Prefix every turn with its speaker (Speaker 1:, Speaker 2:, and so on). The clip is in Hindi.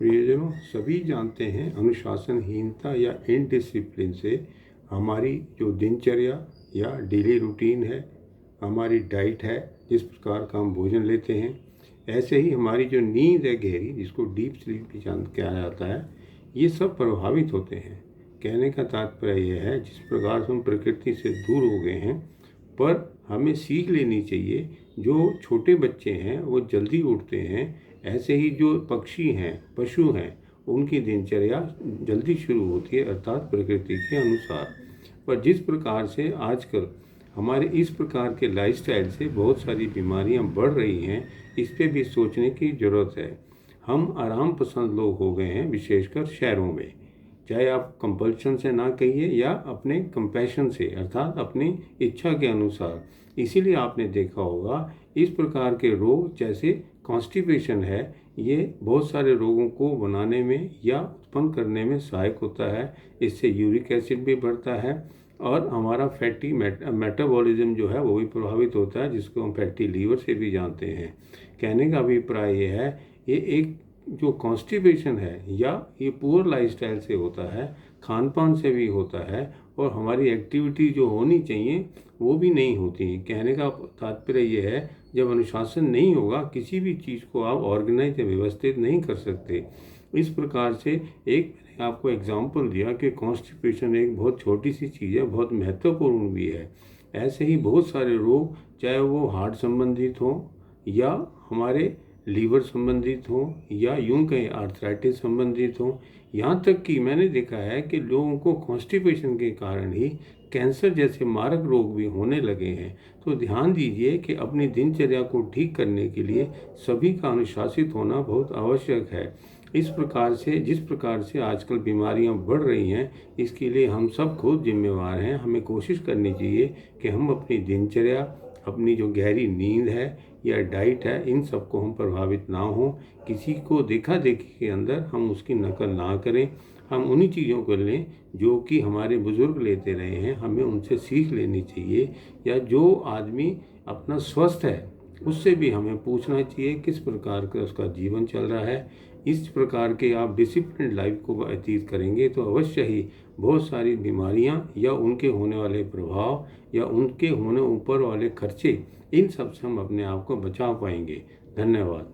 Speaker 1: प्रियजनों, सभी जानते हैं अनुशासनहीनता या इनडिसिप्लिन से हमारी जो दिनचर्या या डेली रूटीन है, हमारी डाइट है, जिस प्रकार का हम भोजन लेते हैं, ऐसे ही हमारी जो नींद है गहरी, जिसको डीप स्लीप भी कहा जाता है, ये सब प्रभावित होते हैं। कहने का तात्पर्य यह है, जिस प्रकार से हम प्रकृति से दूर हो गए हैं, पर हमें सीख लेनी चाहिए। जो छोटे बच्चे हैं वो जल्दी उठते हैं, ऐसे ही जो पक्षी हैं, पशु हैं, उनकी दिनचर्या जल्दी शुरू होती है, अर्थात प्रकृति के अनुसार। पर जिस प्रकार से आजकल हमारे इस प्रकार के लाइफस्टाइल से बहुत सारी बीमारियां बढ़ रही हैं, इस पे भी सोचने की ज़रूरत है। हम आराम पसंद लोग हो गए हैं, विशेषकर शहरों में। चाहे आप कंपल्शन से ना कहिए या अपने कंपैशन से, अर्थात अपनी इच्छा के अनुसार। इसीलिए आपने देखा होगा इस प्रकार के रोग जैसे कॉन्स्टिपेशन है, ये बहुत सारे रोगों को बनाने में या उत्पन्न करने में सहायक होता है। इससे यूरिक एसिड भी बढ़ता है और हमारा फैटी मेटाबॉलिज्म जो है वो भी प्रभावित होता है, जिसको हम फैटी लीवर से भी जानते हैं। कहने का अभिप्राय ये है, ये एक जो कॉन्स्टिपेशन है या ये पुअर लाइफस्टाइल से होता है, खान पान से भी होता है, और हमारी एक्टिविटी जो होनी चाहिए वो भी नहीं होती। कहने का तात्पर्य ये है, जब अनुशासन नहीं होगा, किसी भी चीज़ को आप ऑर्गेनाइज या व्यवस्थित नहीं कर सकते। इस प्रकार से एक मैंने आपको एग्जाम्पल दिया कि कॉन्स्टिपेशन एक बहुत छोटी सी चीज़ है, बहुत महत्वपूर्ण भी है। ऐसे ही बहुत सारे रोग, चाहे वो हार्ट संबंधित हो या हमारे लीवर संबंधित हो या यूं कहें आर्थराइटिस संबंधित हो, यहाँ तक कि मैंने देखा है कि लोगों को कॉन्स्टिपेशन के कारण ही कैंसर जैसे मारक रोग भी होने लगे हैं। तो ध्यान दीजिए कि अपनी दिनचर्या को ठीक करने के लिए सभी का अनुशासित होना बहुत आवश्यक है। इस प्रकार से जिस प्रकार से आजकल बीमारियां बढ़ रही हैं, इसके लिए हम सब खुद जिम्मेवार हैं। हमें कोशिश करनी चाहिए कि हम अपनी दिनचर्या, अपनी जो गहरी नींद है या डाइट है, इन सबको हम प्रभावित ना हो। किसी को देखा देखी के अंदर हम उसकी नकल ना करें। हम उन्हीं चीज़ों को लें जो कि हमारे बुज़ुर्ग लेते रहे हैं, हमें उनसे सीख लेनी चाहिए। या जो आदमी अपना स्वस्थ है, उससे भी हमें पूछना चाहिए किस प्रकार का उसका जीवन चल रहा है। इस प्रकार के आप डिसिप्लिन लाइफ को व्यतीत करेंगे तो अवश्य ही बहुत सारी बीमारियां या उनके होने वाले प्रभाव या उनके होने ऊपर वाले खर्चे, इन सब से हम अपने आप को बचा पाएंगे। धन्यवाद।